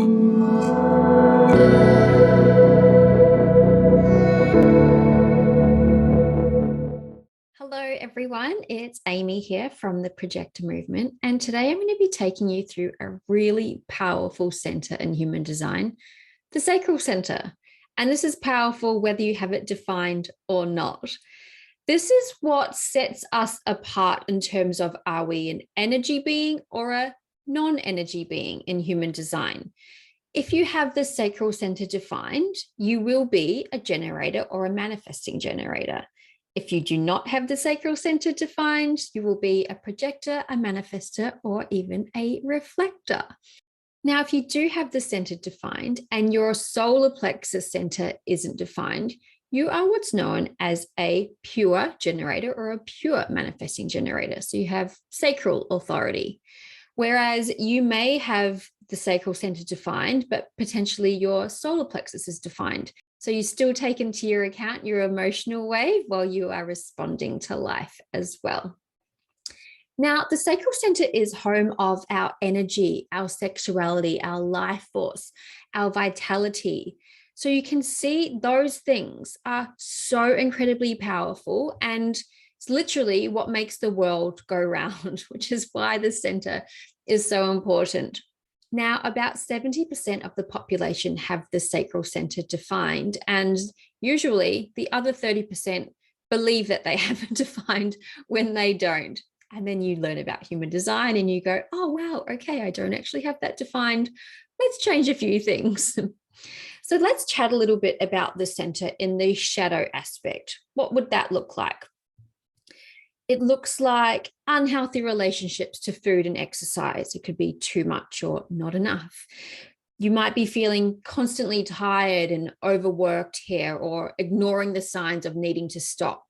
Hello everyone, it's Aimee here from the Projector Movement, and today I'm going to be taking you through a really powerful center in human design, the Sacral Center. And this is powerful whether you have it defined or not. This is what sets us apart in terms of, are we an energy being or a non-energy being in human design? If you have the Sacral Center defined, you will be a generator or a manifesting generator. If you do not have the Sacral Center defined, you will be a projector, a manifestor, or even a reflector. Now, if you do have the center defined and your solar plexus center isn't defined, you are what's known as a pure generator or a pure manifesting generator. So you have sacral authority. Whereas you may have the sacral center defined, but potentially your solar plexus is defined. So you still take into your account your emotional wave while you are responding to life as well. Now, the sacral center is home of our energy, our sexuality, our life force, our vitality. So you can see those things are so incredibly powerful, and it's literally what makes the world go round, which is why the center is so important. Now, about 70% of the population have the sacral center defined, and usually the other 30% believe that they have it defined when they don't. And then you learn about human design and you go, oh, wow, okay, I don't actually have that defined. Let's change a few things. So let's chat a little bit about the center in the shadow aspect. What would that look like? It looks like unhealthy relationships to food and exercise. It could be too much or not enough. You might be feeling constantly tired and overworked here, or ignoring the signs of needing to stop.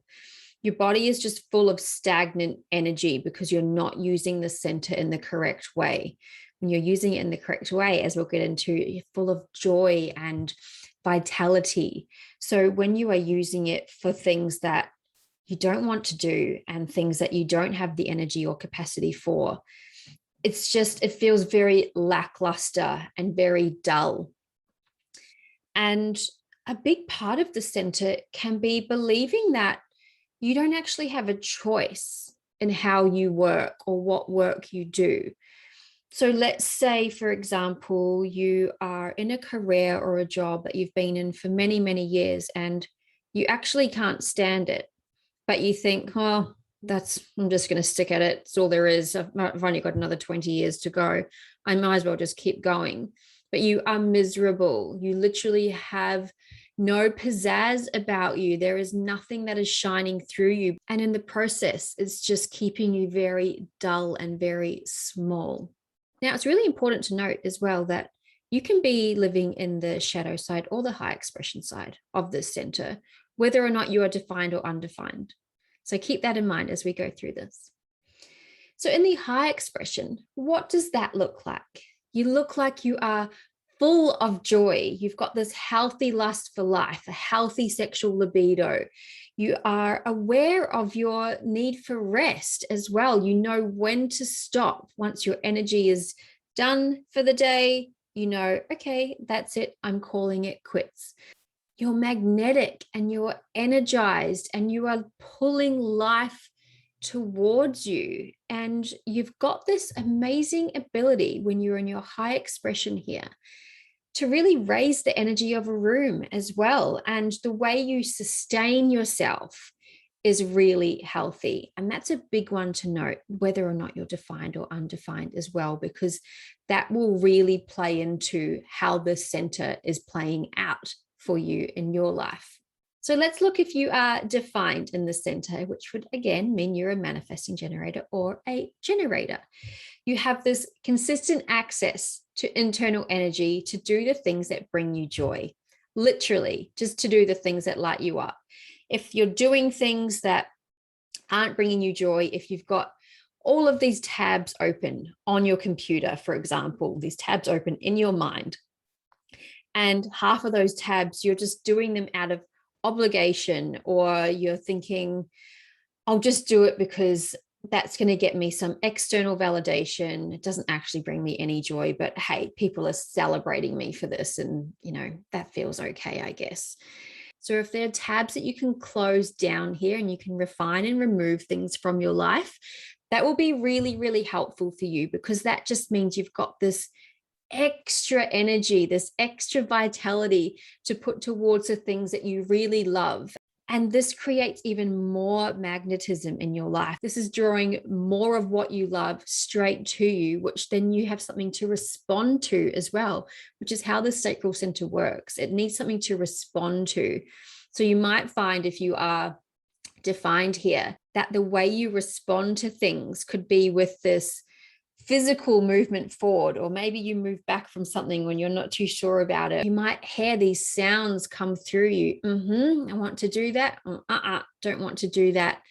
Your body is just full of stagnant energy because you're not using the center in the correct way. When you're using it in the correct way, as we'll get into, you're full of joy and vitality. So when you are using it for things that you don't want to do and things that you don't have the energy or capacity for, it feels very lackluster and very dull. And a big part of the center can be believing that you don't actually have a choice in how you work or what work you do. So let's say, for example, you are in a career or a job that you've been in for many, many years and you actually can't stand it. But you think, oh, I'm just going to stick at it. It's all there is. I've only got another 20 years to go. I might as well just keep going. But you are miserable. You literally have no pizzazz about you. There is nothing that is shining through you. And in the process, it's just keeping you very dull and very small. Now, it's really important to note as well that you can be living in the shadow side or the high expression side of this center, whether or not you are defined or undefined. So keep that in mind as we go through this. So in the high expression, what does that look like? You look like you are full of joy. You've got this healthy lust for life, a healthy sexual libido. You are aware of your need for rest as well. You know when to stop. Once your energy is done for the day, you know, okay, that's it. I'm calling it quits. You're magnetic and you're energized and you are pulling life towards you. And you've got this amazing ability when you're in your high expression here to really raise the energy of a room as well. And the way you sustain yourself is really healthy. And that's a big one to note, whether or not you're defined or undefined as well, because that will really play into how the center is playing out for you in your life. So let's look if you are defined in the center, which would again mean you're a manifesting generator or a generator. You have this consistent access to internal energy to do the things that bring you joy, literally just to do the things that light you up. If you're doing things that aren't bringing you joy, if you've got all of these tabs open on your computer, for example, these tabs open in your mind, and half of those tabs, you're just doing them out of obligation, or you're thinking, I'll just do it because that's going to get me some external validation. It doesn't actually bring me any joy, but hey, people are celebrating me for this. And, that feels okay, I guess. So if there are tabs that you can close down here and you can refine and remove things from your life, that will be really, really helpful for you, because that just means you've got this extra energy, this extra vitality to put towards the things that you really love. And this creates even more magnetism in your life. This is drawing more of what you love straight to you, which then you have something to respond to as well, which is how the sacral center works. It needs something to respond to. So you might find, if you are defined here, that the way you respond to things could be with this physical movement forward, or maybe you move back from something when you're not too sure about it. You might hear these sounds come through you. I want to do that. Don't want to do that.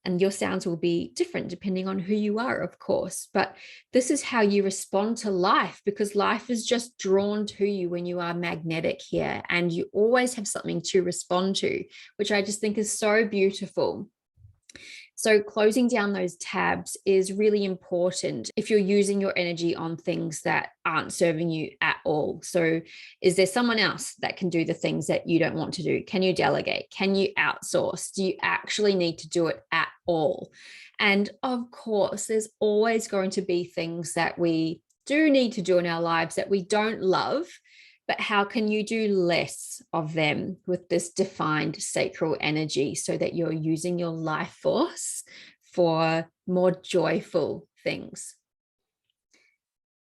And your sounds will be different depending on who you are, of course. But this is how you respond to life, because life is just drawn to you when you are magnetic here, and you always have something to respond to, which I just think is so beautiful. So closing down those tabs is really important if you're using your energy on things that aren't serving you at all. So is there someone else that can do the things that you don't want to do? Can you delegate? Can you outsource? Do you actually need to do it at all? And of course, there's always going to be things that we do need to do in our lives that we don't love. But how can you do less of them with this defined sacral energy, so that you're using your life force for more joyful things?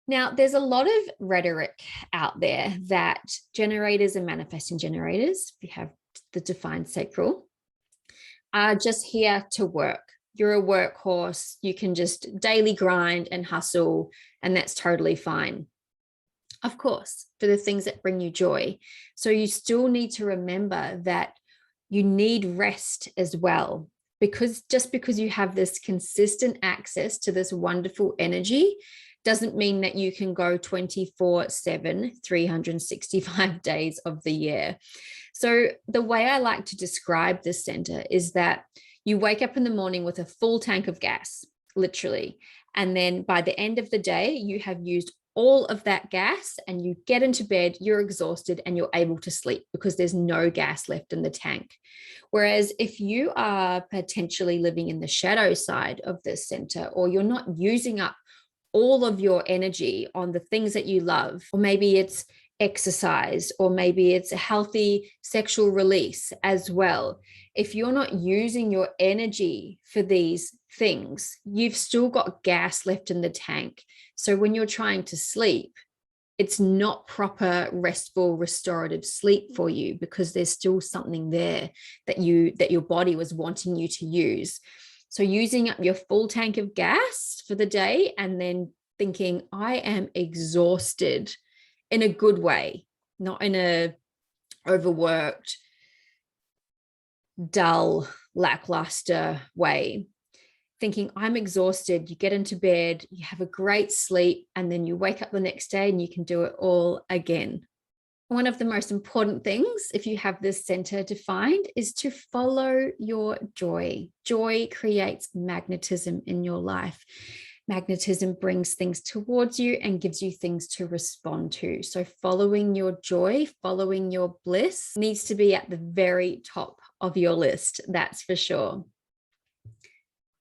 Now, there's a lot of rhetoric out there that generators and manifesting generators, if you have the defined sacral, are just here to work. You're a workhorse. You can just daily grind and hustle, and that's totally fine. Of course, for the things that bring you joy. So you still need to remember that you need rest as well, because just because you have this consistent access to this wonderful energy doesn't mean that you can go 24/7, 365 days of the year. So the way I like to describe this center is that you wake up in the morning with a full tank of gas, literally. And then by the end of the day, you have used all of that gas, and you get into bed, you're exhausted, and you're able to sleep because there's no gas left in the tank. Whereas if you are potentially living in the shadow side of this center, or you're not using up all of your energy on the things that you love, or maybe it's exercise, or maybe it's a healthy sexual release as well. If you're not using your energy for these things, you've still got gas left in the tank. So when you're trying to sleep, it's not proper, restful, restorative sleep for you, because there's still something there that your body was wanting you to use. So using up your full tank of gas for the day, and then thinking, I am exhausted, in a good way, not in a overworked, dull, lackluster way. Thinking, I'm exhausted, you get into bed, you have a great sleep, and then you wake up the next day and you can do it all again. One of the most important things, if you have this center defined, is to follow your joy. Joy creates magnetism in your life. Magnetism brings things towards you and gives you things to respond to. So following your joy, following your bliss needs to be at the very top of your list, that's for sure.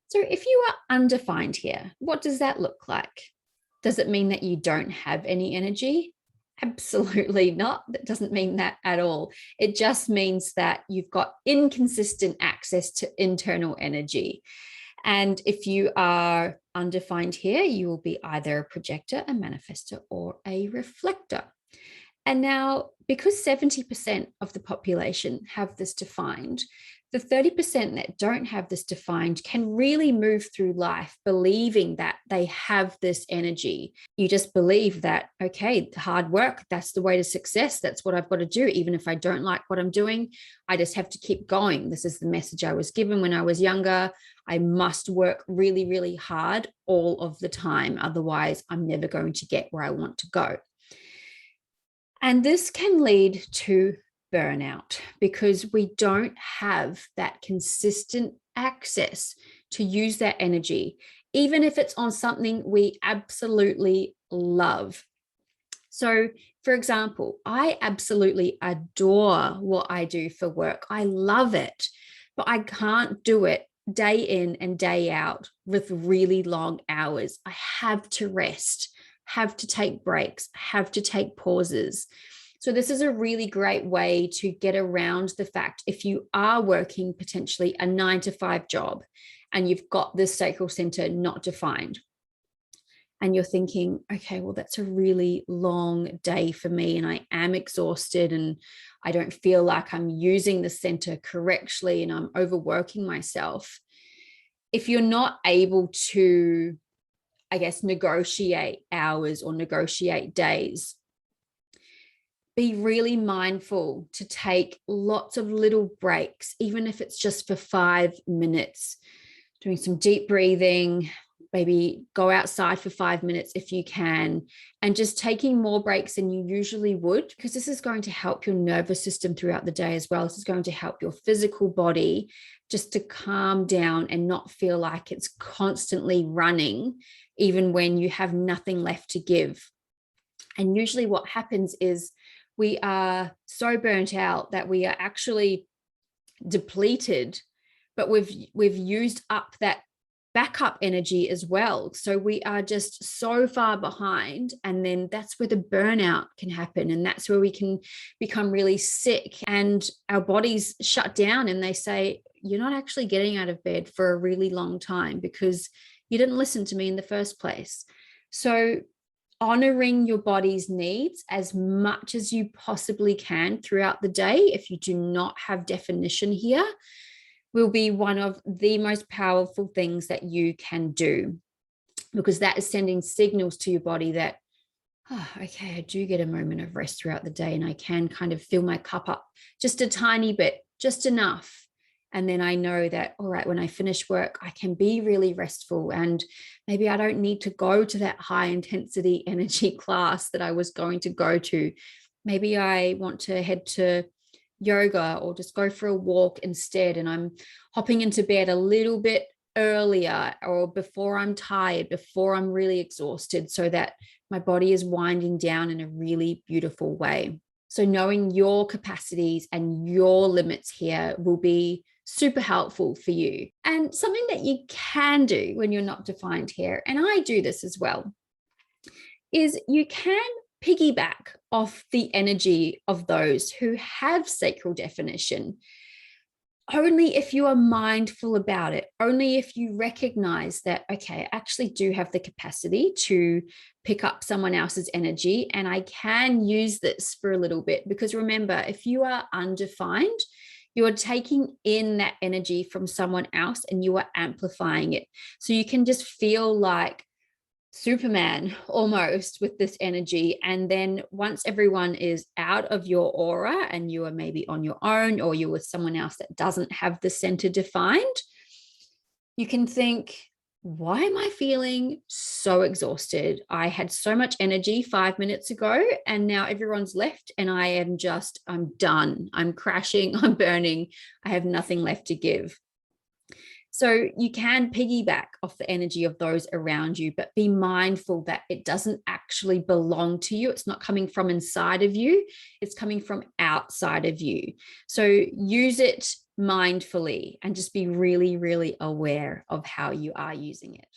So if you are undefined here, what does that look like? Does it mean that you don't have any energy? Absolutely not. That doesn't mean that at all. It just means that you've got inconsistent access to internal energy. And if you are undefined here, you will be either a projector, a manifestor, or a reflector. And now, because 70% of the population have this defined, the 30% that don't have this defined can really move through life believing that they have this energy. You just believe that, okay, hard work, that's the way to success. That's what I've got to do. Even if I don't like what I'm doing, I just have to keep going. This is the message I was given when I was younger. I must work really, really hard all of the time. Otherwise, I'm never going to get where I want to go. And this can lead to burnout, because we don't have that consistent access to use that energy, even if it's on something we absolutely love. So, for example, I absolutely adore what I do for work. I love it, but I can't do it day in and day out with really long hours. I have to rest, have to take breaks, have to take pauses. So, this is a really great way to get around the fact if you are working potentially a 9 to 5 job and you've got this sacral center not defined, and you're thinking, okay, well, that's a really long day for me, and I am exhausted, and I don't feel like I'm using the center correctly, and I'm overworking myself. If you're not able to, I guess, negotiate hours or negotiate days, be really mindful to take lots of little breaks, even if it's just for 5 minutes, doing some deep breathing, maybe go outside for 5 minutes if you can, and just taking more breaks than you usually would, because this is going to help your nervous system throughout the day as well. This is going to help your physical body just to calm down and not feel like it's constantly running, even when you have nothing left to give. And usually what happens is we are so burnt out that we are actually depleted, but we've used up that backup energy as well. So we are just so far behind. And then that's where the burnout can happen. And that's where we can become really sick and our bodies shut down and they say, you're not actually getting out of bed for a really long time because you didn't listen to me in the first place. So honoring your body's needs as much as you possibly can throughout the day, if you do not have definition here, will be one of the most powerful things that you can do, because that is sending signals to your body that, oh, okay, I do get a moment of rest throughout the day and I can kind of fill my cup up just a tiny bit, just enough. And then I know that, all right, when I finish work, I can be really restful and maybe I don't need to go to that high intensity energy class that I was going to go to. Maybe I want to head to yoga or just go for a walk instead, and I'm hopping into bed a little bit earlier or before I'm tired, before I'm really exhausted, so that my body is winding down in a really beautiful way. So knowing your capacities and your limits here will be super helpful for you. And something that you can do when you're not defined here, and I do this as well, is you can piggyback off the energy of those who have sacral definition. Only if you are mindful about it, only if you recognize that, okay, I actually do have the capacity to pick up someone else's energy and I can use this for a little bit. Because remember, if you are undefined, you are taking in that energy from someone else and you are amplifying it. So you can just feel like Superman almost with this energy. And then once everyone is out of your aura and you are maybe on your own or you're with someone else that doesn't have the center defined, you can think, why am I feeling so exhausted? I had so much energy 5 minutes ago and now everyone's left and I'm done. I'm crashing, I'm burning. I have nothing left to give. So you can piggyback off the energy of those around you, but be mindful that it doesn't actually belong to you. It's not coming from inside of you. It's coming from outside of you. So use it mindfully and just be really, really aware of how you are using it.